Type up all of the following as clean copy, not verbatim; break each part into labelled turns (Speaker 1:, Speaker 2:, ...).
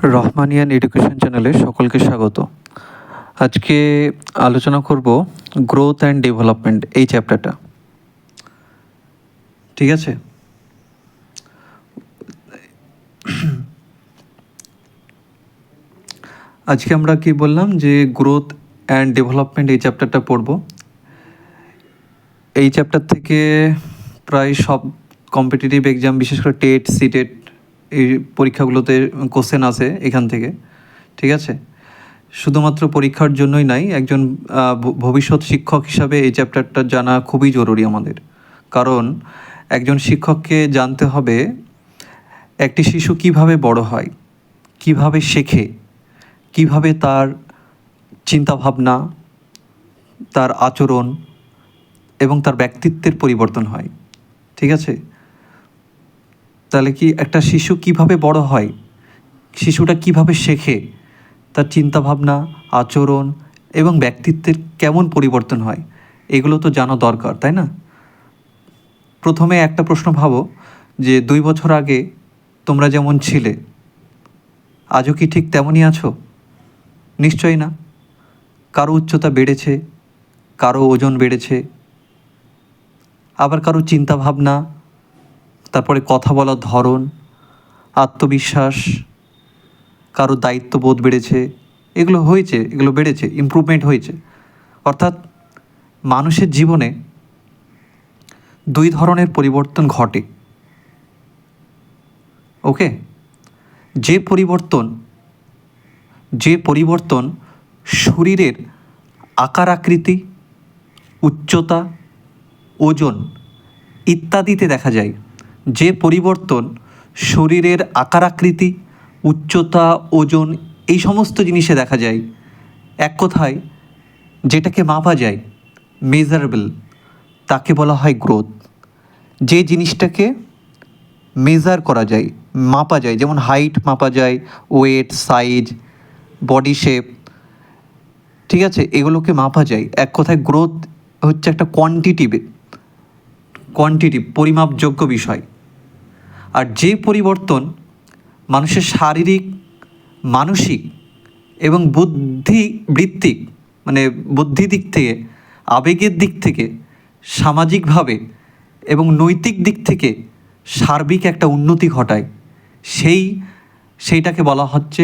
Speaker 1: রহমানিয়ান education চ্যানেলে সকলকে স্বাগত। আজকে আলোচনা করব গ্রোথ অ্যান্ড ডেভেলপমেন্ট এই চ্যাপ্টারটা। ঠিক আছে, আজকে আমরা কি বললাম যে গ্রোথ অ্যান্ড ডেভেলপমেন্ট এই চ্যাপ্টারটা পড়ব। এই চ্যাপ্টার থেকে প্রায় সব কম্পিটিটিভ এক্সাম, বিশেষ করে টেট, সিটেট এই পরীক্ষাগুলোতে কোশ্চেন আসে এখান থেকে। ঠিক আছে, শুধুমাত্র পরীক্ষার জন্যই নাই, একজন ভবিষ্যৎ শিক্ষক হিসাবে এই চ্যাপ্টারটা জানা খুবই জরুরি আমাদের। কারণ একজন শিক্ষককে জানতে হবে একটি শিশু কিভাবে বড় হয়, কিভাবে শেখে, কিভাবে তার চিন্তাভাবনা, তার আচরণ এবং তার ব্যক্তিত্বের পরিবর্তন হয়। ঠিক আছে, তাহলে কি একটা শিশু কিভাবে বড় হয়, শিশুটা কিভাবে শেখে, তার চিন্তাভাবনা, আচরণ এবং ব্যক্তিত্বের কেমন পরিবর্তন হয়, এগুলো তো জানা দরকার, তাই না? প্রথমে একটা প্রশ্ন ভাবো যে 2 বছর আগে তোমরা যেমন ছিলে, আজও কি ঠিক তেমনই আছো? নিশ্চয়ই না। কারো উচ্চতা বেড়েছে, কারো ওজন বেড়েছে, আবার কারো চিন্তাভাবনা, তারপরে কথা বলার ধরন, আত্মবিশ্বাস, কারো দায়িত্ববোধ বেড়েছে। এগুলো হয়েছে, এগুলো বেড়েছে, ইমপ্রুভমেন্ট হয়েছে। অর্থাৎ মানুষের জীবনে 2 ধরনের পরিবর্তন ঘটে। ওকে, যে পরিবর্তন শরীরের আকার আকৃতি, উচ্চতা, ওজন ইত্যাদিতে দেখা যায়, যে পরিবর্তন শরীরের আকার আকৃতি, উচ্চতা, ওজন এই সমস্ত জিনিসে দেখা যায়, এক কথায় যেটাকে মাপা যায়, মেজারেবল, তাকে বলা হয় গ্রোথ। যে জিনিসটাকে মেজার করা যায়, মাপা যায়, যেমন হাইট মাপা যায়, ওয়েট, সাইজ, বডি শেপ, ঠিক আছে, এগুলোকে মাপা যায়। এক কথায় গ্রোথ হচ্ছে একটা কোয়ান্টিটিভ পরিমাপযোগ্য বিষয়। আর যে পরিবর্তন মানুষের শারীরিক, মানসিক এবং বুদ্ধিবৃত্তিক, মানে বুদ্ধি দিক থেকে, আবেগের দিক থেকে, সামাজিকভাবে এবং নৈতিক দিক থেকে সার্বিক একটা উন্নতি ঘটায়, সেইটাকে বলা হচ্ছে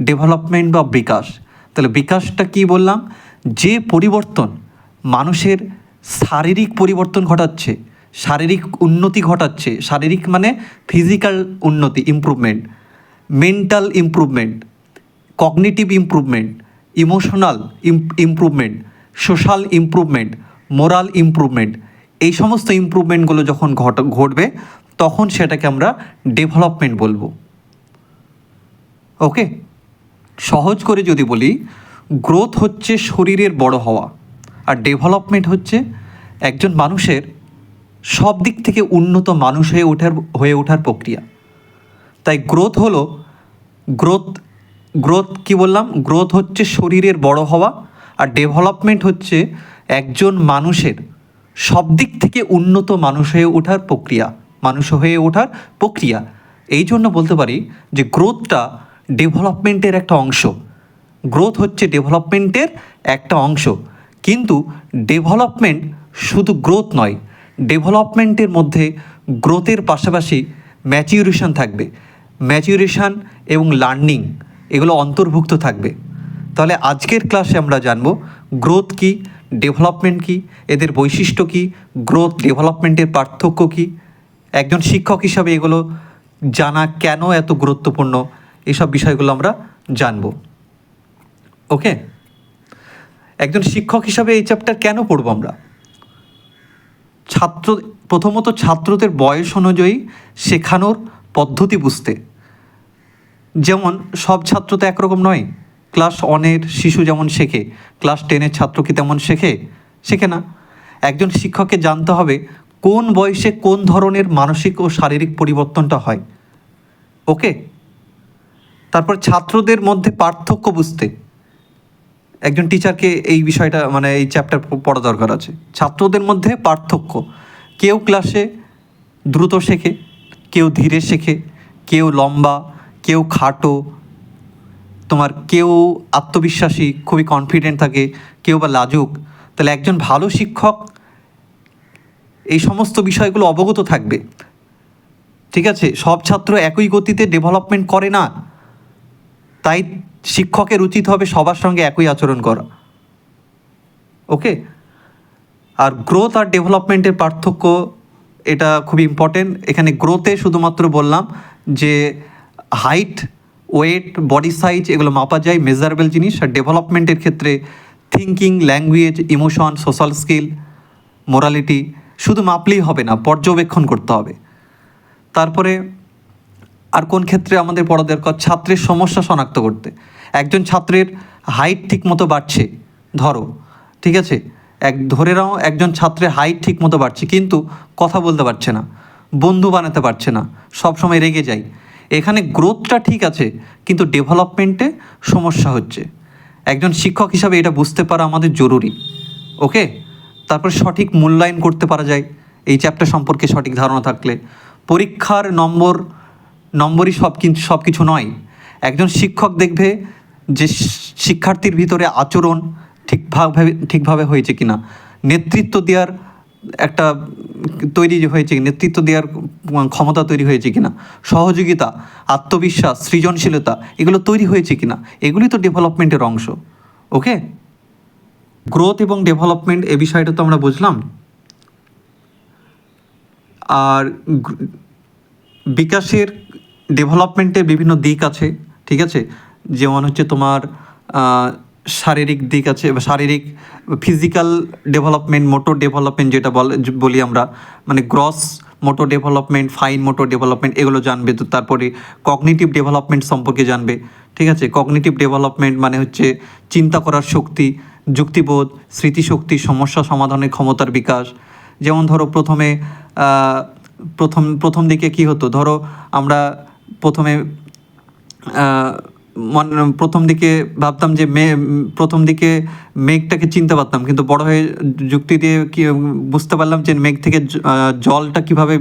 Speaker 1: ডেভেলপমেন্ট বা বিকাশ। তাহলে বিকাশটা কি বললাম? যে পরিবর্তন মানুষের শারীরিক পরিবর্তন ঘটাচ্ছে, শারীরিক উন্নতি ঘটাচ্ছে, শারীরিক মানে ফিজিক্যাল উন্নতি, improvement, mental improvement, cognitive improvement, emotional improvement, social improvement, moral improvement, এই সমস্ত ইমপ্রুভমেন্টগুলো যখন ঘটবে তখন সেটাকে আমরা ডেভেলপমেন্ট বলবো। ওকে, সহজ করে যদি বলি, গ্রোথ হচ্ছে শরীরের বড় হওয়া, আর ডেভেলপমেন্ট হচ্ছে একজন মানুষের সব দিক থেকে উন্নত মানুষ হয়ে ওঠার প্রক্রিয়া। তাই গ্রোথ কি বললাম? গ্রোথ হচ্ছে শরীরের বড় হওয়া, আর ডেভেলপমেন্ট হচ্ছে একজন মানুষের সব দিক থেকে উন্নত মানুষ হয়ে ওঠার প্রক্রিয়া। এই জন্য বলতে পারি যে গ্রোথটা ডেভেলপমেন্টের একটা অংশ। গ্রোথ হচ্ছে ডেভেলপমেন্টের একটা অংশ, কিন্তু ডেভেলপমেন্ট শুধু গ্রোথ নয়, ডেভেলপমেন্টের মধ্যে গ্রোথের পাশাপাশি ম্যাচিউরেশন থাকবে। ম্যাচিউরেশন এবং লার্নিং এগুলো অন্তর্ভুক্ত থাকবে। তাহলে আজকের ক্লাসে আমরা জানব গ্রোথ কী, ডেভেলপমেন্ট কী, এদের বৈশিষ্ট্য কী, গ্রোথ ডেভেলপমেন্টের পার্থক্য কী, একজন শিক্ষক হিসাবে এগুলো জানা কেন এত গুরুত্বপূর্ণ, এসব বিষয়গুলো আমরা জানব। ওকে, একজন শিক্ষক হিসাবে এই চ্যাপ্টার কেন পড়ব আমরা? প্রথমত ছাত্রদের বয়স অনুযায়ী শেখানোর পদ্ধতি বুঝতে। যেমন সব ছাত্র তো একরকম নয়। ক্লাস 1-এর শিশু যেমন শেখে, ক্লাস 10-এর ছাত্র কি তেমন শেখে না। একজন শিক্ষককে জানতে হবে কোন বয়সে কোন ধরনের মানসিক ও শারীরিক পরিবর্তনটা হয়। ওকে, তারপর ছাত্রদের মধ্যে পার্থক্য বুঝতে একজন টিচারকে এই বিষয়টা, মানে এই চ্যাপ্টার পড়া দরকার আছে। ছাত্রদের মধ্যে পার্থক্য, কেউ ক্লাসে দ্রুত শেখে, কেউ ধীরে শেখে, কেউ লম্বা, কেউ খাটো, তোমার কেউ আত্মবিশ্বাসী, খুবই কনফিডেন্ট থাকে, কেউ বা লাজুক, তাহলে একজন ভালো শিক্ষক এই সমস্ত বিষয়গুলো অবগত থাকবে। ঠিক আছে, সব ছাত্র একই গতিতে ডেভেলপমেন্ট করে না, তাই শিক্ষকের উচিত হবে সবার সঙ্গে একই আচরণ করা। ওকে, আর গ্রোথ আর ডেভেলপমেন্টের পার্থক্য এটা খুব ইম্পর্টেন্ট। এখানে গ্রোথে শুধুমাত্র বললাম যে হাইট, ওয়েট, বডি সাইজ এগুলো মাপা যায়, মেজারেবল জিনিস। আর ডেভেলপমেন্টের ক্ষেত্রে thinking, language, emotion, social skill, morality শুধু মাপলেই হবে না, পর্যবেক্ষণ করতে হবে। তারপরে আর কোন ক্ষেত্রে আমাদের পড়া দরকার? ছাত্রের সমস্যা শনাক্ত করতে। একজন ছাত্রের হাইট ঠিক মতো বাড়ছে, ধরো, ঠিক আছে, ধরে নাও একজন ছাত্রের হাইট ঠিক মতো বাড়ছে কিন্তু কথা বলতে পারছে না, বন্ধু বানাতে পারছে না, সব সময় রেগে যায়। এখানে গ্রোথটা ঠিক আছে কিন্তু ডেভেলপমেন্টে সমস্যা হচ্ছে। একজন শিক্ষক হিসাবে এটা বুঝতে পারা আমাদের জরুরি। ওকে, তারপর সঠিক মূল্যায়ন করতে পারা যায় এই চ্যাপ্টার সম্পর্কে সঠিক ধারণা থাকলে। পরীক্ষার নম্বরই সব কিছু নয়। একজন শিক্ষক দেখবে যে শিক্ষার্থীর ভিতরে আচরণ ঠিকভাবে হয়েছে কিনা, নেতৃত্ব দেওয়ার একটা তৈরি হয়েছে, নেতৃত্ব দেওয়ার ক্ষমতা তৈরি হয়েছে কিনা, সহযোগিতা, আত্মবিশ্বাস, সৃজনশীলতা এগুলো তৈরি হয়েছে কিনা, এগুলি তো ডেভেলপমেন্টের অংশ। ওকে, গ্রোথ এবং ডেভেলপমেন্ট এ বিষয়টা তো আমরা বুঝলাম। আর বিকাশের, ডেভেলপমেন্টের বিভিন্ন দিক আছে, ঠিক আছে, যেমন হচ্ছে তোমার শারীরিক দিক আছে, বা শারীরিক ফিজিক্যাল ডেভেলপমেন্ট, মোটর ডেভেলপমেন্ট যেটা বলি আমরা, মানে gross motor development, fine motor development এগুলো জানবে। তো তারপরে কগনিটিভ ডেভেলপমেন্ট সম্পর্কে জানবে। ঠিক আছে, কগনিটিভ ডেভেলপমেন্ট মানে হচ্ছে চিন্তা করার শক্তি, যুক্তিবোধ, স্মৃতিশক্তি, সমস্যা সমাধানের ক্ষমতার বিকাশ। যেমন ধরো প্রথম দিকে কি হতো, ধরো আমরা প্রথম দিকে ভাবতাম যে প্রথম দিকে মেঘটাকে চিনতে পারতাম, কিন্তু বড় হয়ে যুক্তি দিয়ে কি বুঝতে পারলাম যে মেঘ থেকে জলটা কিভাবে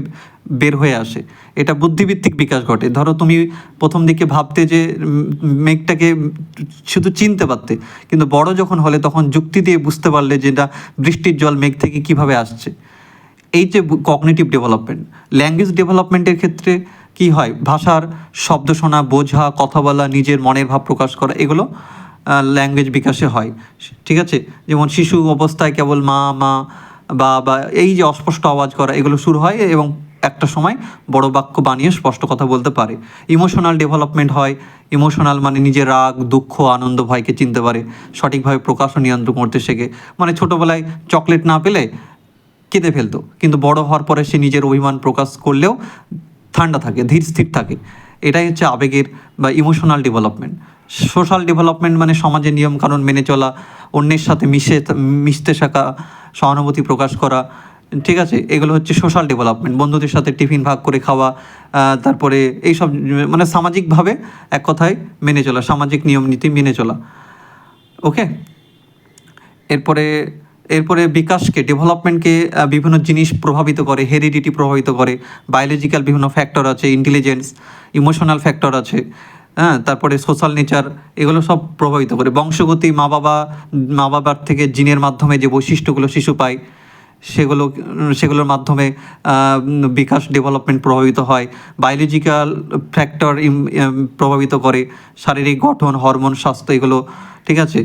Speaker 1: বের হয়ে আসে। এটা বুদ্ধিভিত্তিক বিকাশ ঘটে। ধরো তুমি প্রথম দিকে ভাবতে যে মেঘটাকে শুধু চিনতে পারতে, কিন্তু বড় যখন হলে তখন যুক্তি দিয়ে বুঝতে পারলে যে এটা বৃষ্টির জল মেঘ থেকে কিভাবে আসছে। এই যে কগনিটিভ ডেভেলপমেন্ট। ল্যাঙ্গুয়েজ ডেভেলপমেন্টের ক্ষেত্রে কি হয়, ভাষার শব্দ শোনা, বোঝা, কথা বলা, নিজের মনের ভাব প্রকাশ করা, এগুলো ল্যাঙ্গুয়েজ বিকাশে হয়। ঠিক আছে, যেমন শিশু অবস্থায় কেবল মা মা বা এই যে অস্পষ্ট আওয়াজ করা এগুলো শুরু হয় এবং একটা সময় বড় বাক্য বানিয়ে স্পষ্ট কথা বলতে পারে। ইমোশনাল ডেভেলপমেন্ট হয়। ইমোশনাল মানে নিজের রাগ, দুঃখ, আনন্দ, ভয়কে চিনতে পারে, সঠিকভাবে প্রকাশ ও নিয়ন্ত্রণ করতে শেখে। মানে ছোটোবেলায় চকলেট না পেলে কেঁদে ফেলতো, কিন্তু বড় হওয়ার পরে সে নিজের অভিমান প্রকাশ করলেও ঠান্ডা থাকে, ধীর স্থির থাকে। এটাই হচ্ছে আবেগের বা ইমোশনাল ডেভেলপমেন্ট। সোশ্যাল ডেভেলপমেন্ট মানে সমাজের নিয়মকানুন মেনে চলা, অন্যের সাথে মিশতে শেখা, সহানুভূতি প্রকাশ করা। ঠিক আছে, এগুলো হচ্ছে সোশ্যাল ডেভেলপমেন্ট। বন্ধুদের সাথে টিফিন ভাগ করে খাওয়া, তারপরে এইসব মানে সামাজিকভাবে এক কথায় মেনে চলা, সামাজিক নিয়ম নীতি মেনে চলা। ওকে, এরপরে বিকাশকে, ডেভেলপমেন্টকে বিভিন্ন জিনিস প্রভাবিত করে, হেরিডিটি প্রভাবিত করে, বায়োলজিক্যাল বিভিন্ন ফ্যাক্টর আছে, ইন্টেলিজেন্স, ইমোশনাল ফ্যাক্টর আছে, হ্যাঁ, তারপরে সোশ্যাল নেচার, এগুলো সব প্রভাবিত করে। বংশগতি, মা বাবার থেকে জিনের মাধ্যমে যে বৈশিষ্ট্যগুলো শিশু পায় সেগুলোর মাধ্যমে বিকাশ, ডেভেলপমেন্ট প্রভাবিত হয়। বায়োলজিক্যাল ফ্যাক্টর প্রভাবিত করে শারীরিক গঠন, হরমোন, স্বাস্থ্য এগুলো। ঠিক আছে,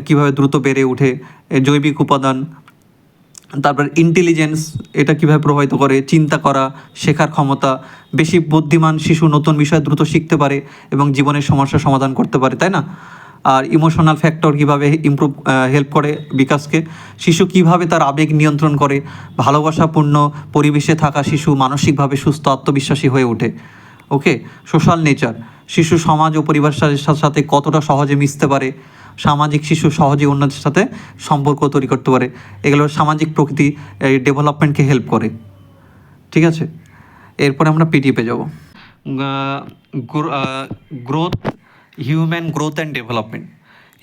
Speaker 1: কীভাবে দ্রুত বেড়ে ওঠে, জৈবিক উপাদান। তারপর ইন্টেলিজেন্স, এটা কীভাবে প্রভাবিত করে, চিন্তা করা, শেখার ক্ষমতা। বেশি বুদ্ধিমান শিশু নতুন বিষয় দ্রুত শিখতে পারে এবং জীবনের সমস্যার সমাধান করতে পারে, তাই না? আর ইমোশনাল ফ্যাক্টর কীভাবে হেল্প করে বিকাশকে, শিশু কিভাবে তার আবেগ নিয়ন্ত্রণ করে। ভালোবাসাপূর্ণ পরিবেশে থাকা শিশু মানসিকভাবে সুস্থ, আত্মবিশ্বাসী হয়ে ওঠে। ওকে, সোশ্যাল নেচার, শিশু সমাজ ও পরিবারের সাথে কতটা সহজে মিশতে পারে। সামাজিক শিশু সহজে অন্যদের সাথে সম্পর্ক তৈরি করতে পারে। এগুলো সামাজিক প্রকৃতি ডেভেলপমেন্টকে হেল্প করে। ঠিক আছে, এরপরে আমরা পিডিএফে যাব। Growth, human growth and development.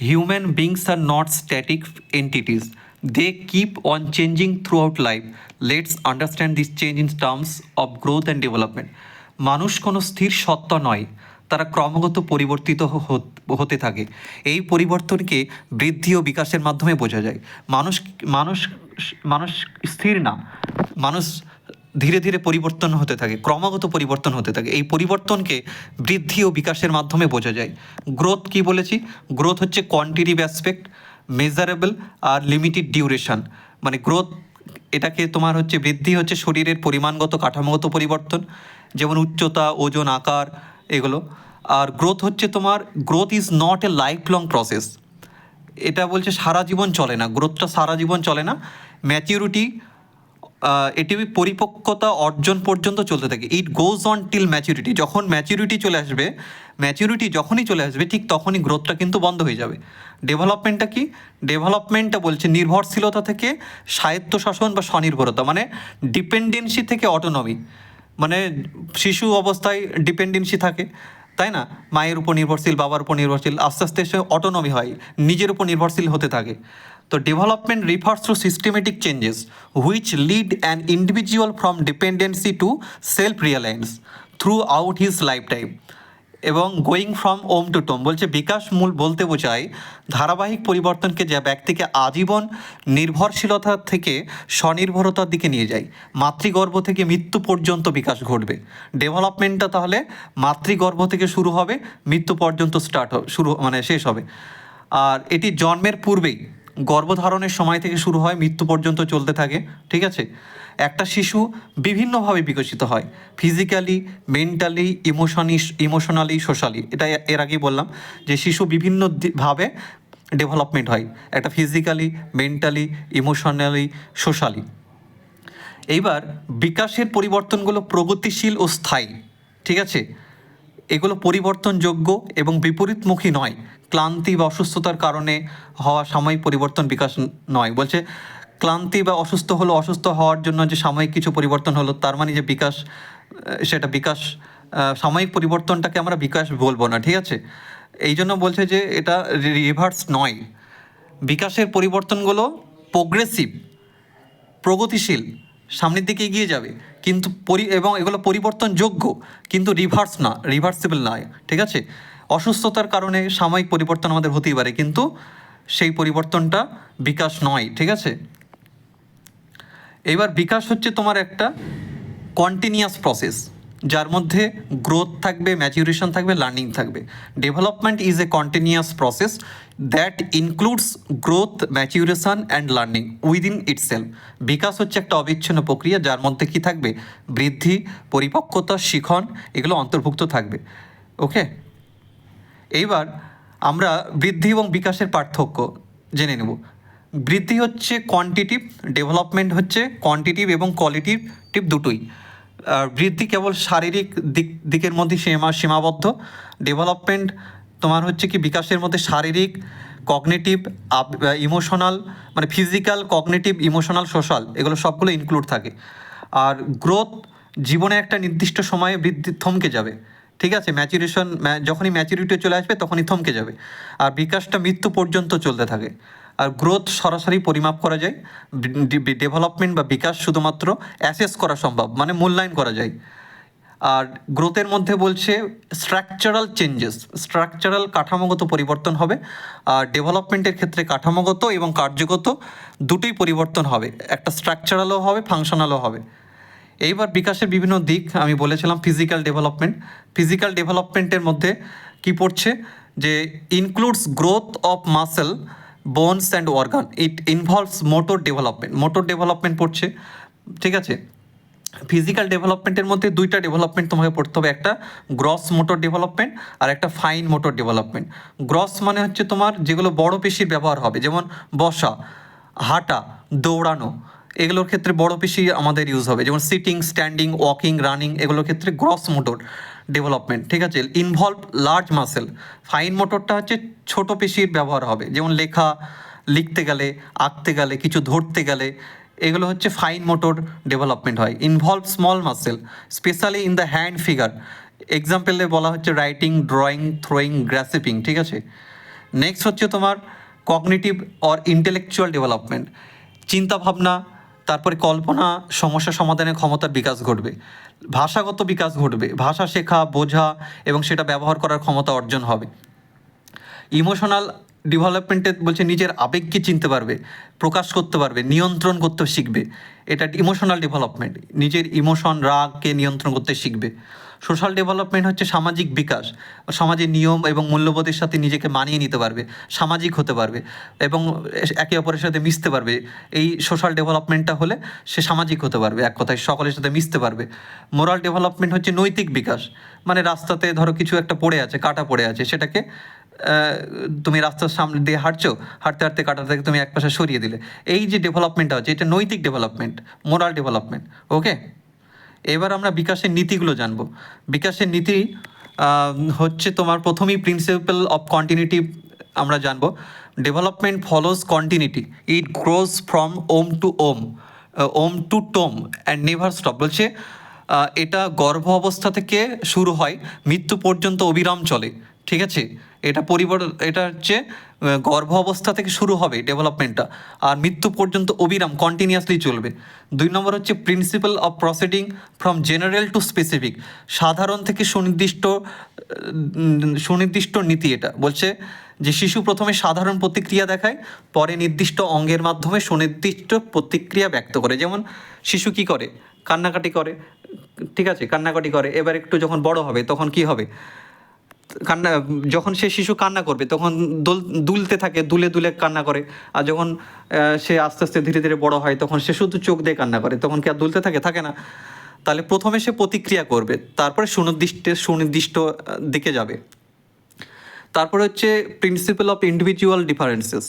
Speaker 1: Human beings are not static entities, they keep on changing throughout life. Let's understand this change in terms of growth and development. মানুষ কোনো স্থির সত্তা নয়, তারা ক্রমাগত পরিবর্তিত হতে থাকে। এই পরিবর্তনকে বৃদ্ধি ও বিকাশের মাধ্যমে বোঝা যায়। মানুষ মানুষ মানুষ স্থির না, মানুষ ধীরে ধীরে পরিবর্তন হতে থাকে, ক্রমাগত পরিবর্তন হতে থাকে। এই পরিবর্তনকে বৃদ্ধি ও বিকাশের মাধ্যমে বোঝা যায়। গ্রোথ কি বলেছি? গ্রোথ হচ্ছে কোয়ান্টিটিভ অ্যাসপেক্ট, মেজারেবল আর লিমিটেড ডিউরেশন। মানে গ্রোথ, এটাকে তোমার হচ্ছে বৃদ্ধি হচ্ছে শরীরের পরিমাণগত কাঠামোগত পরিবর্তন, যেমন উচ্চতা, ওজন, আকার, এগুলো। আর গ্রোথ হচ্ছে তোমার, growth is not a life long process. এটা বলছে সারা জীবন চলে না, গ্রোথটা সারা জীবন চলে না। ম্যাচিউরিটি, এটি পরিপক্কতা অর্জন পর্যন্ত চলতে থাকে। ইট গোজ অন টিল ম্যাচিউরিটি। যখন ম্যাচিউরিটি চলে আসবে, ম্যাচিউরিটি যখনই চলে আসবে ঠিক তখনই গ্রোথটা কিন্তু বন্ধ হয়ে যাবে। ডেভেলপমেন্টটা কি? ডেভেলপমেন্টটা বলছে নির্ভরশীলতা থেকে স্বায়ত্তশাসন বা স্বনির্ভরতা, মানে ডিপেন্ডেন্সি থেকে অটোনমি। মানে শিশু অবস্থায় ডিপেন্ডেন্সি থাকে, তাই না? মায়ের উপর নির্ভরশীল, বাবার উপর নির্ভরশীল, আস্তে আস্তে সে অটোনমি হয়, নিজের উপর নির্ভরশীল হতে থাকে। তো development refers to systematic changes which lead an individual from dependency to self reliance throughout his lifetime. এবং going from womb to tomb বলছে বিকাশ মূল বলতে বোঝায় ধারাবাহিক পরিবর্তনকে, যা ব্যক্তিকে আজীবন নির্ভরশীলতা থেকে স্বনির্ভরতার দিকে নিয়ে যায়। মাতৃগর্ভ থেকে মৃত্যু পর্যন্ত বিকাশ ঘটবে। ডেভেলপমেন্টটা তাহলে মাতৃগর্ভ থেকে শুরু হবে, মৃত্যু পর্যন্ত শেষ হবে। আর এটি জন্মের পূর্বেই, গর্ভধারণের সময় থেকে শুরু হয়, মৃত্যু পর্যন্ত চলতে থাকে। ঠিক আছে? একটা শিশু বিভিন্নভাবে বিকশিত হয়, ফিজিক্যালি, মেন্টালি, ইমোশনালি, সোশ্যালি। এটা এর আগেই বললাম যে শিশু বিভিন্নভাবে ডেভেলপমেন্ট হয়, একটা ফিজিক্যালি, মেন্টালি, ইমোশনালি, সোশ্যালি। এইবার বিকাশের পরিবর্তনগুলো প্রগতিশীল ও স্থায়ী। ঠিক আছে? এগুলো পরিবর্তনযোগ্য এবং বিপরীতমুখী নয়। ক্লান্তি বা অসুস্থতার কারণে হওয়া সাময়িক পরিবর্তন বিকাশ নয়। বলছে ক্লান্তি বা অসুস্থ হওয়ার জন্য যে সাময়িক কিছু পরিবর্তন হলো, তার মানে যে বিকাশ, সেটা বিকাশ, সাময়িক পরিবর্তনটাকে আমরা বিকাশ বলবো না। ঠিক আছে? এই জন্য বলছে যে এটা রিভার্স নয়। বিকাশের পরিবর্তনগুলো প্রোগ্রেসিভ, প্রগতিশীল, সামনের দিকে এগিয়ে যাবে, কিন্তু এবং এগুলো পরিবর্তনযোগ্য, কিন্তু রিভার্সিবল নয়। ঠিক আছে? অসুস্থতার কারণে সাময়িক পরিবর্তন আমাদের হতেই পারে, কিন্তু সেই পরিবর্তনটা বিকাশ নয়। ঠিক আছে? এবার বিকাশ হচ্ছে তোমার একটা কন্টিনিউয়াস প্রসেস, যার মধ্যে গ্রোথ থাকবে, ম্যাচুরেশন থাকবে, লার্নিং থাকবে। Development is a continuous process that includes growth, maturation and learning within itself. বিকাশ হচ্ছে একটা অবিচ্ছিন্ন প্রক্রিয়া, যার মধ্যে কি থাকবে? বৃদ্ধি, পরিপক্কতা, শিখন, এগুলো অন্তর্ভুক্ত থাকবে। ওকে, এইবার আমরা বৃদ্ধি এবং বিকাশের পার্থক্য জেনে নেব। বৃদ্ধি হচ্ছে কোয়ান্টিটিভ, ডেভেলপমেন্ট হচ্ছে কোয়ান্টিটিভ এবং কোয়ালিটিভ দুটোই। বৃদ্ধি কেবল শারীরিক দিকের মধ্যে সীমাবদ্ধ। ডেভেলপমেন্ট তোমার হচ্ছে কি বিকাশের মধ্যে শারীরিক, কগনিটিভ, ইমোশনাল, মানে ফিজিক্যাল, কগনিটিভ, ইমোশনাল, সোশ্যাল, এগুলো সবগুলো ইনক্লুড থাকে। আর গ্রোথ জীবনে একটা নির্দিষ্ট সময়ে বৃদ্ধি থমকে যাবে। ঠিক আছে? ম্যাচুরেশন, যখনই ম্যাচুরিটি চলে আসবে তখনই থমকে যাবে। আর বিকাশটা মৃত্যু পর্যন্ত চলতে থাকে। আর গ্রোথ সরাসরি পরিমাপ করা যায়, ডেভেলপমেন্ট বা বিকাশ শুধুমাত্র অ্যাসেস করা সম্ভব, মানে মূল্যায়ন করা যায়। আর গ্রোথের মধ্যে বলছে স্ট্রাকচারাল চেঞ্জেস, স্ট্রাকচারাল কাঠামোগত পরিবর্তন হবে। আর ডেভেলপমেন্টের ক্ষেত্রে কাঠামোগত এবং কার্যগত দুটোই পরিবর্তন হবে, একটা স্ট্রাকচারালও হবে, ফাংশনালও হবে। এইবার বিকাশের বিভিন্ন দিক আমি বলেছিলাম। ফিজিক্যাল ডেভেলপমেন্টের মধ্যে কি পড়ছে? যে includes growth of muscle, bones and organ. It involves motor development পড়ছে। ঠিক আছে? ফিজিক্যাল ডেভেলপমেন্টের মধ্যে দুইটা ডেভেলপমেন্ট তোমাকে পড়তে হবে, একটা গ্রস মোটর ডেভেলপমেন্ট আর একটা ফাইন মোটর ডেভেলপমেন্ট। গ্রস মানে হচ্ছে তোমার যেগুলো বড় পেশির ব্যবহার হবে, যেমন বসা, হাঁটা, দৌড়ানো, এগুলোর ক্ষেত্রে বড় পেশি আমাদের ইউজ হবে, যেমন সিটিং, স্ট্যান্ডিং, ওয়াকিং, রানিং, এগুলোর ক্ষেত্রে গ্রস মোটর ডেভেলপমেন্ট। ঠিক আছে? Involve large muscle. ফাইন মোটরটা হচ্ছে ছোট পেশির ব্যবহার হবে, যেমন লিখতে গেলে, আঁকতে গেলে, কিছু ধরতে গেলে, এগুলো হচ্ছে ফাইন মোটর ডেভেলপমেন্ট হয়। Involve small muscle specially in the hand finger. এক্সাম্পলে বলা হচ্ছে রাইটিং, ড্রয়িং, থ্রোয়িং, গ্রাসিপিং। ঠিক আছে? নেক্সট হচ্ছে তোমার কগনিটিভ অর ইন্টেলেকচুয়াল ডেভেলপমেন্ট, চিন্তাভাবনা, তারপরে কল্পনা, সমস্যা সমাধানের ক্ষমতার বিকাশ ঘটবে, ভাষাগত বিকাশ ঘটবে, ভাষা শেখা, বোঝা এবং সেটা ব্যবহার করার ক্ষমতা অর্জন হবে। ইমোশনাল ডেভেলপমেন্টে বলছে নিজের আবেগকে চিনতে পারবে, প্রকাশ করতে পারবে, নিয়ন্ত্রণ করতে শিখবে। এটা ইমোশনাল ডেভেলপমেন্ট, নিজের ইমোশন, রাগকে নিয়ন্ত্রণ করতে শিখবে। সোশ্যাল ডেভেলপমেন্ট হচ্ছে সামাজিক বিকাশ, সমাজের নিয়ম এবং মূল্যবোধের সাথে নিজেকে মানিয়ে নিতে পারবে, সামাজিক হতে পারবে এবং একে অপরের সাথে মিশতে পারবে। এই সোশ্যাল ডেভেলপমেন্টটা হলে সে সামাজিক হতে পারবে, এক কথায় সকলের সাথে মিশতে পারবে। মোরাল ডেভেলপমেন্ট হচ্ছে নৈতিক বিকাশ, মানে রাস্তাতে ধরো কিছু একটা পড়ে আছে, কাটা পড়ে আছে, সেটাকে তুমি রাস্তার সামনে দিয়ে হাঁটছো, হাঁটতে হাঁটতে কাটা থেকে তুমি এক পাশে সরিয়ে দিলে, এই যে ডেভেলপমেন্টটা হচ্ছে এটা নৈতিক ডেভেলপমেন্ট, মোরাল ডেভেলপমেন্ট। ওকে, এবার আমরা বিকাশের নীতিগুলো জানবো। বিকাশের নীতি হচ্ছে তোমার প্রথমেই প্রিন্সিপাল অফ কন্টিনিউটি আমরা জানবো। Development follows continuity, it grows from womb to womb to tomb and never stop. বলছে এটা গর্ভ অবস্থা থেকে শুরু হয়, মৃত্যু পর্যন্ত অবিরাম চলে। ঠিক আছে, এটা হচ্ছে গর্ভ অবস্থা থেকে শুরু হবে ডেভেলপমেন্টটা, আর মৃত্যু পর্যন্ত অবিরাম কন্টিনিউয়াসলি চলবে। 2 নম্বর হচ্ছে principal of proceeding from general to specific, সাধারণ থেকে সুনির্দিষ্ট নীতি। এটা বলছে যে শিশু প্রথমে সাধারণ প্রতিক্রিয়া দেখায়, পরে নির্দিষ্ট অঙ্গের মাধ্যমে সুনির্দিষ্ট প্রতিক্রিয়া ব্যক্ত করে। যেমন শিশু কি করে, কান্নাকাটি করে, ঠিক আছে, কান্নাকাটি করে। এবার একটু যখন বড় হবে তখন কি হবে, কান্না, যখন সে শিশু কান্না করবে তখন দুলতে থাকে, দুলে দুলে কান্না করে। আর যখন সে আস্তে আস্তে ধীরে ধীরে বড় হয় তখন সে শুধু চোখ দিয়ে কান্না করে, তখন কি আর দুলতে থাকে, থাকে না। তাহলে প্রথমে সে প্রতিক্রিয়া করবে, তারপরে সুনির্দিষ্ট দিকে যাবে। তারপরে হচ্ছে principal of individual differences,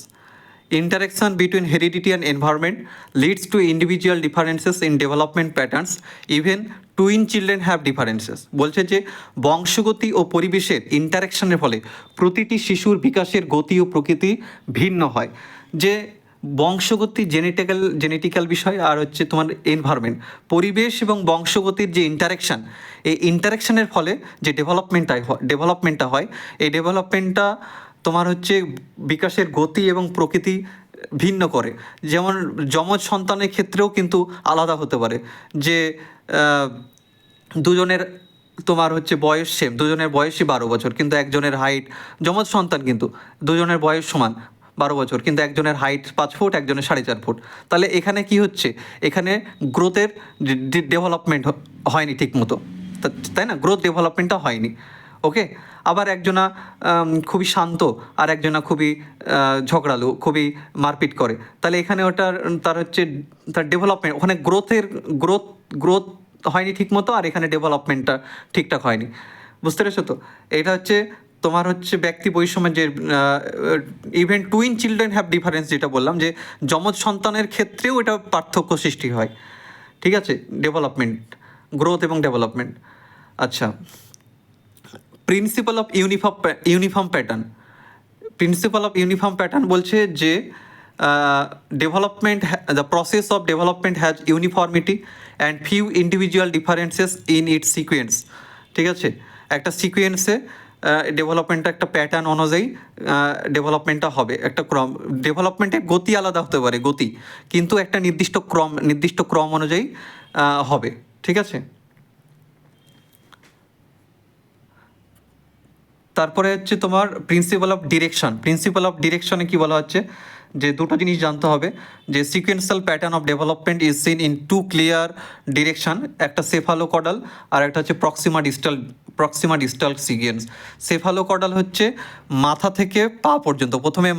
Speaker 1: interaction between heredity and environment leads to individual differences in development patterns. Even twin children have differences. বলছে যে বংশগতি ও পরিবেশের ইন্টারাকশনের ফলে প্রতিটি শিশুর বিকাশের গতি ও প্রকৃতি ভিন্ন হয়। যে বংশগতি জেনেটিক্যাল বিষয়, আর হচ্ছে তোমার পরিবেশ এবং বংশগতির যে ইন্টারাকশান, এই ইন্টারাকশানের ফলে যে ডেভেলপমেন্টটা হয়, এই ডেভেলপমেন্টটা তোমার হচ্ছে বিকাশের গতি এবং প্রকৃতি ভিন্ন করে। যেমন যমজ সন্তানের ক্ষেত্রেও কিন্তু আলাদা হতে পারে, যে দুজনের তোমার হচ্ছে বয়স সেম, দুজনের বয়সই 12 বছর, কিন্তু একজনের হাইট, যমজ সন্তান কিন্তু দুজনের বয়স সমান 12 বছর, কিন্তু একজনের হাইট 5 ফুট, একজনের 4.5 ফুট। তাহলে এখানে কি হচ্ছে, এখানে গ্রোথের ডেভেলপমেন্ট হয়নি ঠিক মতো, তাই না, গ্রোথ ডেভেলপমেন্টটা হয়নি। ওকে, আবার একজনা খুবই শান্ত আর একজনা খুবই ঝগড়ালু, খুবই মারপিট করে, তাহলে এখানে তার হচ্ছে তার ডেভেলপমেন্ট, ওখানে গ্রোথ হয়নি ঠিক মতো, আর এখানে ডেভেলপমেন্টটা ঠিকঠাক হয়নি। বুঝতে পেরেছো তো? এটা হচ্ছে তোমার হচ্ছে ব্যক্তি বৈষম্যের যে even twin children have difference, যেটা বললাম যে যমজ সন্তানের ক্ষেত্রেও এটা পার্থক্য সৃষ্টি হয়। ঠিক আছে, ডেভেলপমেন্ট, গ্রোথ এবং ডেভেলপমেন্ট। আচ্ছা, প্রিন্সিপাল অফ ইউনিফর্ম প্যাটার্ন বলছে যে the process of development has uniformity and few individual differences in it's sequence. ঠিক আছে, একটা সিকোয়েন্সে ডেভেলপমেন্টটা একটা প্যাটার্ন অনুযায়ী ডেভেলপমেন্টটা হবে, একটা ক্রম। ডেভেলপমেন্টের গতি আলাদা হতে পারে, কিন্তু একটা নির্দিষ্ট ক্রম অনুযায়ী হবে। ঠিক আছে, তারপরে হচ্ছে তোমার প্রিন্সিপাল অফ ডিরেকশনে কি বলা হচ্ছে, যে দুটো জিনিস জানতে হবে, যে sequential pattern of development is seen in 2 clear direction, একটা সেফালোকডাল আর একটা হচ্ছে প্রক্সিমা ডিস্টাল সিকোয়েন্স। সেফালোকডাল হচ্ছে মাথা থেকে পা পর্যন্ত, প্রথমে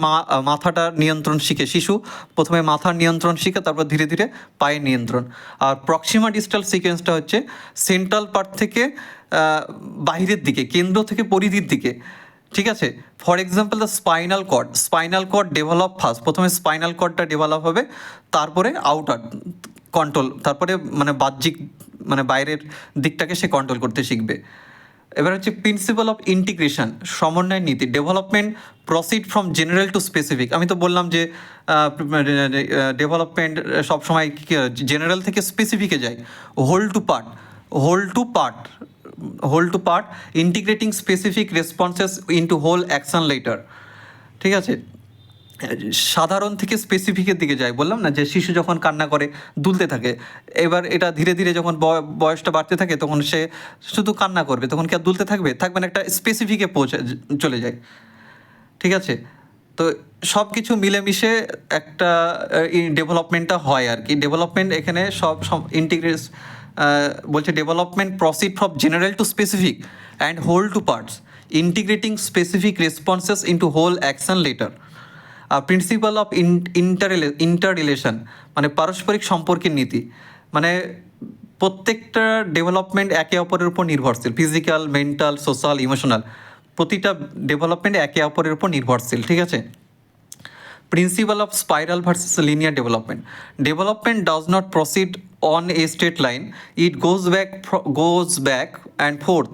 Speaker 1: মাথাটা নিয়ন্ত্রণ শিখে শিশু, প্রথমে মাথার নিয়ন্ত্রণ শিখে তারপর ধীরে ধীরে পায়ের নিয়ন্ত্রণ। আর প্রক্সিমা ডিস্টাল সিকোয়েন্সটা হচ্ছে সেন্ট্রাল পার্ট থেকে বাহিরের দিকে, কেন্দ্র থেকে পরিধির দিকে। ঠিক আছে, for example the spinal cord develop first, প্রথমে স্পাইনাল কর্ডটা ডেভেলপ হবে, তারপরে আউটার কন্ট্রোল, তারপরে মানে বাহ্যিক মানে বাইরের দিকটাকে সে কন্ট্রোল করতে শিখবে। এবার হচ্ছে প্রিন্সিপাল অফ ইন্টিগ্রেশন, সমন্বয় নীতি। Development proceed from general to specific. আমি তো বললাম যে ডেভেলপমেন্ট সবসময় জেনারেল থেকে স্পেসিফিকে যায়। Whole to part integrating specific responses into whole action later. ঠিক আছে, সাধারণ থেকে স্পেসিফিকের দিকে যায়, বললাম না যে শিশু যখন কান্না করে দুলতে থাকে, এবার এটা ধীরে ধীরে যখন বয়সটা বাড়তে থাকে তখন সে শুধু কান্না করবে, তখন কি আর দুলতে থাকবে, থাকবে না, একটা স্পেসিফিকে চলে যায়। ঠিক আছে, তো সব কিছু মিলেমিশে একটা ডেভেলপমেন্টটা হয় আর কি। ডেভেলপমেন্ট এখানে সব ইন্টিগ্রেট বলছে development proceed from general to specific and whole to parts, integrating specific responses into whole action later. Principle of interrelation মানে পারস্পরিক সম্পর্কের নীতি, মানে প্রত্যেকটা ডেভেলপমেন্ট একে অপরের উপর নির্ভরশীল, ফিজিক্যাল, মেন্টাল, সোশ্যাল, ইমোশনাল, প্রতিটা ডেভেলপমেন্ট একে অপরের উপর নির্ভরশীল। ঠিক আছে, principal of spiral versus linear development, development does not proceed on a straight line, it goes back and forth.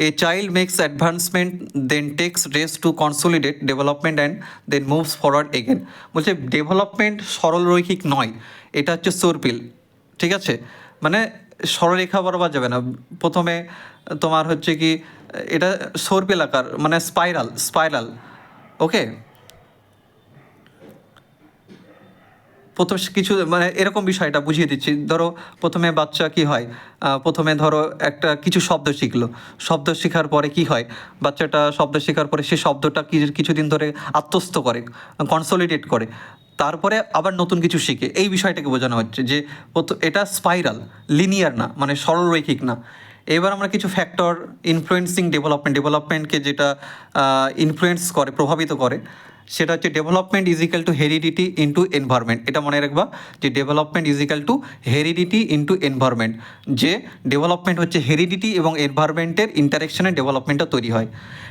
Speaker 1: A child makes advancement, then takes rest to consolidate development and then moves forward again. বলছে development সরলরৈখিক নয়, এটা হচ্ছে সর্পিল। ঠিক আছে, মানে সরলরেখা বরাবর যাবে না, প্রথমে তোমার হচ্ছে কি এটা সর্পিল আকার, মানে স্পাইরাল। ওকে, প্রথম কিছু মানে এরকম বিষয়টা বুঝিয়ে দিচ্ছি। ধরো প্রথমে বাচ্চা কি হয়, প্রথমে ধরো একটা কিছু শব্দ শিখলো, শব্দ শেখার পরে কি হয়, বাচ্চাটা শব্দ শেখার পরে সে শব্দটা কিছুদিন ধরে আত্মস্থ করে, কনসলিডেট করে, তারপরে আবার নতুন কিছু শিখে। এই বিষয়টাকে বোঝানো হচ্ছে যে এটা স্পাইরাল, লিনিয়ার না, মানে সরলরৈখিক না। এবার আমরা কিছু ফ্যাক্টর ইনফ্লুয়েন্সিং ডেভেলপমেন্টকে যেটা ইনফ্লুয়েন্স করে, প্রভাবিত করে, সেটা হচ্ছে development is equal to heredity into environment. এটা মনে রাখবা যে development is equal to heredity into environment, যে ডেভেলপমেন্ট হচ্ছে হেরিডিটি এবং এনভায়রনমেন্টের ইন্টারেকশনে ডেভেলপমেন্টটা তৈরি হয়।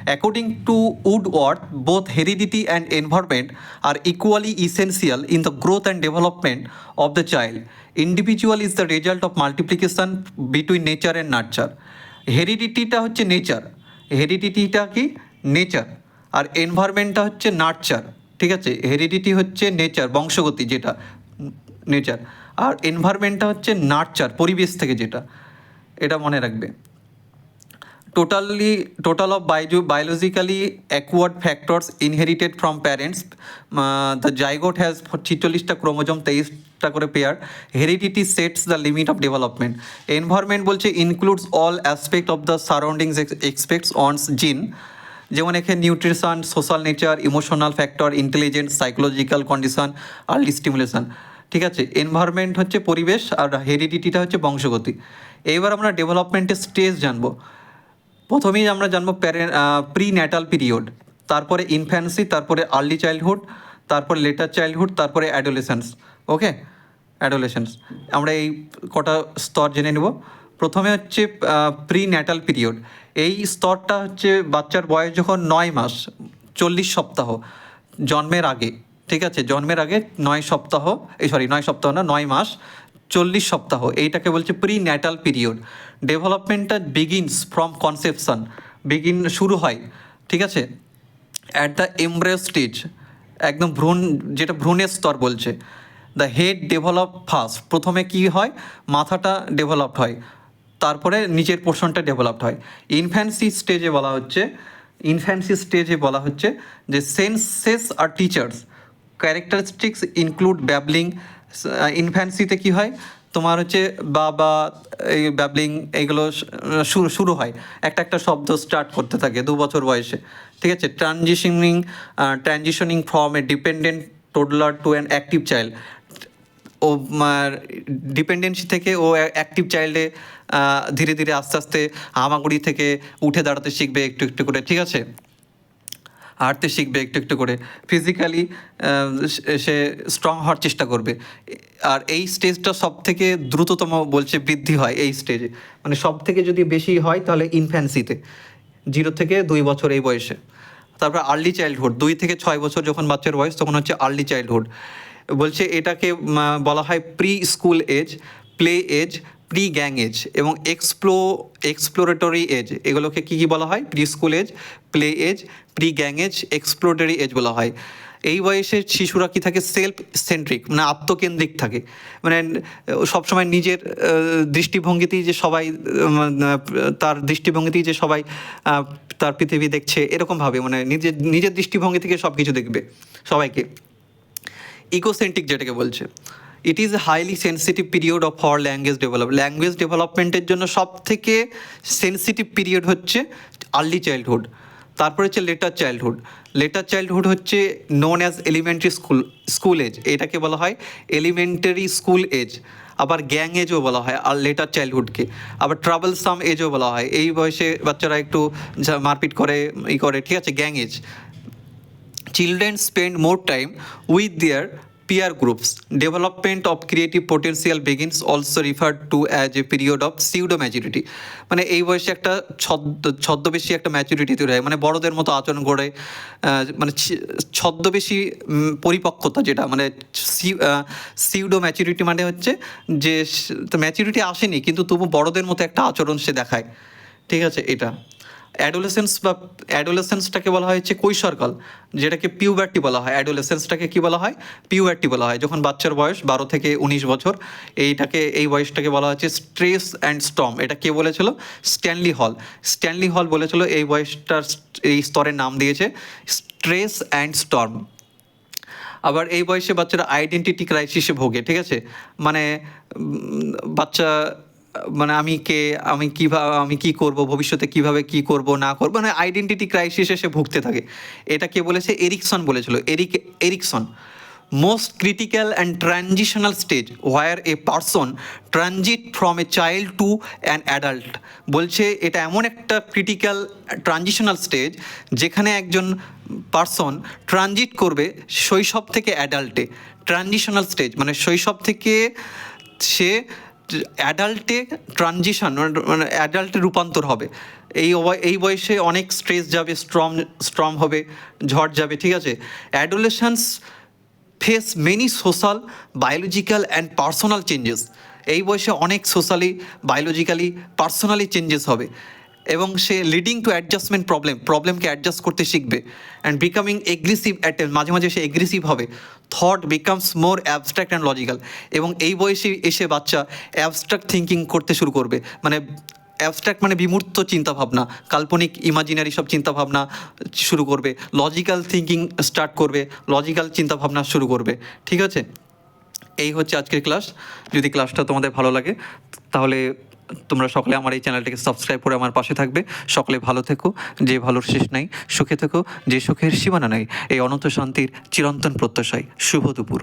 Speaker 1: According to Woodworth, both heredity and environment are equally essential in the growth and development of the child. Individual is the result of multiplication between nature and nurture. হেরিডিটিটা হচ্ছে নেচার, হেরিডিটিটা কি নেচার, আর এনভায়রনমেন্টটা হচ্ছে নার্চার। ঠিক আছে, heredity হচ্ছে nature, বংশগতি যেটা nature, আর এনভায়রনমেন্টটা হচ্ছে nurture, পরিবেশ থেকে যেটা, এটা মনে রাখবে। Total of biologically acquired factors inherited from parents, the zygote has 46টা ক্রোমোজোম, 23টা করে pair. Heredity sets the limit of development. Environment বলছে includes all aspect of the surroundings expects one's gene, যেমন এখানে nutrition, social nature, emotional factor, intelligence, psychological condition, early stimulation. ঠিক আছে, environment হচ্ছে পরিবেশ আর হেরিডিটিটা হচ্ছে বংশগতি। এইবার আমরা ডেভেলপমেন্টের স্টেজ জানবো। প্রথমেই আমরা জানবো প্রি ন্যাটাল পিরিয়ড, তারপরে ইনফ্যান্সি, তারপরে আর্লি চাইল্ডহুড, তারপরে লেটার চাইল্ডহুড, তারপরে অ্যাডোলেসেন্স। ওকে, অ্যাডোলেসেন্স আমরা এই কটা স্তর জেনে নেব। প্রথমে হচ্ছে প্রি ন্যাটাল পিরিয়ড। এই স্তরটা হচ্ছে বাচ্চার বয়স যখন 9 মাস 40 সপ্তাহ, জন্মের আগে। ঠিক আছে, জন্মের আগে 9 সপ্তাহ, 9 সপ্তাহ না, 9 মাস 40 সপ্তাহ, এইটাকে বলছে প্রি ন্যাটাল পিরিয়ড। ডেভেলপমেন্টটা বিগিনস ফ্রম কনসেপশন, শুরু হয়। ঠিক আছে, অ্যাট দ্য এমব্রায়ো স্টেজ, একদম ভ্রূণ, যেটা ভ্রূণের স্তর বলছে। দ্য হেড ডেভেলপ ফার্স্ট, প্রথমে কি হয়, মাথাটা ডেভেলপড হয়, তারপরে নিচের পোর্শনটা ডেভেলপড হয়। ইনফ্যান্সি স্টেজে বলা হচ্ছে যে সেন্সেস আর টিচার্স, ক্যারেক্টারিস্টিক্স ইনক্লুড ব্যাবলিং। ইনফ্যান্সিতে কী হয়, তোমার হচ্ছে বাবা, এই ব্যাবলিং, এইগুলো শুরু হয়, একটা শব্দ স্টার্ট করতে থাকে 2 বছর বয়সে। ঠিক আছে, transitioning from a dependent toddler to an active child, ও ডিপেন্ডেন্সি থেকে ও অ্যাক্টিভ চাইল্ডে ধীরে ধীরে আস্তে আস্তে হামাগুড়ি থেকে উঠে দাঁড়াতে শিখবে একটু একটু করে। ঠিক আছে, হাঁটতে শিখবে একটু একটু করে, ফিজিক্যালি সে স্ট্রং হওয়ার চেষ্টা করবে। আর এই স্টেজটা সব থেকে দ্রুততম বলছে বৃদ্ধি হয় এই স্টেজে, মানে সব থেকে যদি বেশি হয় তাহলে ইনফ্যান্সিতে, 0 থেকে 2 বছর এই বয়সে। তারপর আর্লি চাইল্ডহুড, 2 থেকে 6 বছর যখন বাচ্চার বয়স তখন হচ্ছে আর্লি চাইল্ডহুড। বলছে এটাকে বলা হয় preschool age, play age, pre gang age এবং এক্সপ্লোরেটরি এজ। এগুলোকে কী বলা হয়, preschool age, play age, pre gang age, exploratory age বলা হয়। এই বয়সের শিশুরা কি থাকে, সেলফ সেন্ট্রিক, মানে আত্মকেন্দ্রিক থাকে, মানে সবসময় নিজের দৃষ্টিভঙ্গিতেই যে সবাই তার পৃথিবী দেখছে, এরকমভাবে, মানে নিজের দৃষ্টিভঙ্গি থেকে সব কিছু দেখবে সবাইকে। ইগোসেন্ট্রিক যেটাকে বলছে, it is a highly sensitive period of our language ডেভেলপমেন্টের জন্য সব থেকে সেন্সিটিভ পিরিয়ড হচ্ছে আর্লি চাইল্ডহুড। তারপরে হচ্ছে লেটার চাইল্ডহুড হচ্ছে known as elementary school age, এটাকে বলা হয় এলিমেন্টারি স্কুল এজ। আবার গ্যাং এজও বলা হয় আর লেটার চাইল্ডহুডকে। আবার ট্রাভেলসাম এজও বলা হয়, এই বয়সে বাচ্চারা একটু মারপিট করে ঠিক আছে, gang age. Children spend more time with their peer groups. Development of creative potential begins, also referred to as a period of pseudo maturity. মানে এই বয়সে একটা ছদ্মবেশী একটা ম্যাচুরিটি তৈরি হয়, মানে বড়দের মতো আচরণ করে, মানে ছদ্মবেশী পরিপক্কতা, যেটা মানে সিউডো ম্যাচুরিটি মানে হচ্ছে যে ম্যাচুরিটি আসেনি কিন্তু তবু বড়দের মতো একটা আচরণ সে দেখায়, ঠিক আছে। এটা অ্যাডোলেসেন্সটাকে বলা হয় হচ্ছে কৈশোরকাল, যেটাকে পিউবার্টি বলা হয়। অ্যাডোলেসেন্সটাকে কি বলা হয়? পিউবার্টি বলা হয়, যখন বাচ্চার বয়স 12 থেকে 19 বছর। এই বয়সটাকে বলা হচ্ছে স্ট্রেস অ্যান্ড স্টর্ম। এটা কে বলেছিল? স্ট্যানলি হল বলেছিল এই বয়সটার, এই স্তরের নাম দিয়েছে স্ট্রেস অ্যান্ড স্টর্ম। আবার এই বয়সে বাচ্চারা আইডেন্টিটি ক্রাইসিসে ভোগে, ঠিক আছে। মানে বাচ্চা মানে আমি কে, আমি কি করব ভবিষ্যতে, কিভাবে কি করব না করব, মানে আইডেন্টিটি ক্রাইসিসে সে ভুগতে থাকে। এটা কে বলেছে? এরিকসন বলেছিল, Erikson. Most critical and transitional stage where a person transit from a child to an adult. বলছে এটা এমন একটা ক্রিটিক্যাল ট্রানজিশনাল স্টেজ যেখানে একজন পারসন ট্রানজিট করবে শৈশব থেকে অ্যাডাল্টে। ট্রানজিশনাল স্টেজ মানে শৈশব থেকে সে অ্যাডাল্টে ট্রানজিশন, মানে অ্যাডাল্টে রূপান্তর হবে। এই বয়সে অনেক স্ট্রেস যাবে, স্ট্রম হবে, ঝড় যাবে, ঠিক আছে। Adolescence face many social, biological and personal changes. এই বয়সে অনেক সোশ্যালি, বায়োলজিক্যালি, পার্সোনালি চেঞ্জেস হবে এবং সে লিডিং টু অ্যাডজাস্টমেন্ট প্রবলেমকে অ্যাডজাস্ট করতে শিখবে। অ্যান্ড বিকামিং এগ্রেসিভ মাঝে মাঝে সে এগ্রেসিভ হবে। Thought becomes more abstract and logical. এবং এই বয়সে এসে বাচ্চা অ্যাবস্ট্রাক্ট থিঙ্কিং করতে শুরু করবে, মানে অ্যাবস্ট্রাক্ট মানে বিমূর্ত চিন্তাভাবনা, কাল্পনিক ইমাজিনারি সব চিন্তাভাবনা শুরু করবে। লজিক্যাল থিঙ্কিং স্টার্ট করবে, লজিক্যাল চিন্তাভাবনা শুরু করবে, ঠিক আছে। এই হচ্ছে আজকের ক্লাস। যদি ক্লাসটা তোমাদের ভালো লাগে তাহলে তোমরা সকলে আমার এই চ্যানেলটিকে সাবস্ক্রাইব করে আমার পাশে থাকবে। সকলে ভালো থেকো, যে ভালোর শেষ নাই, সুখে থেকো, যে সুখের সীমানা নাই, এই অনন্ত শান্তির চিরন্তন প্রত্যাশায়। শুভ দুপুর।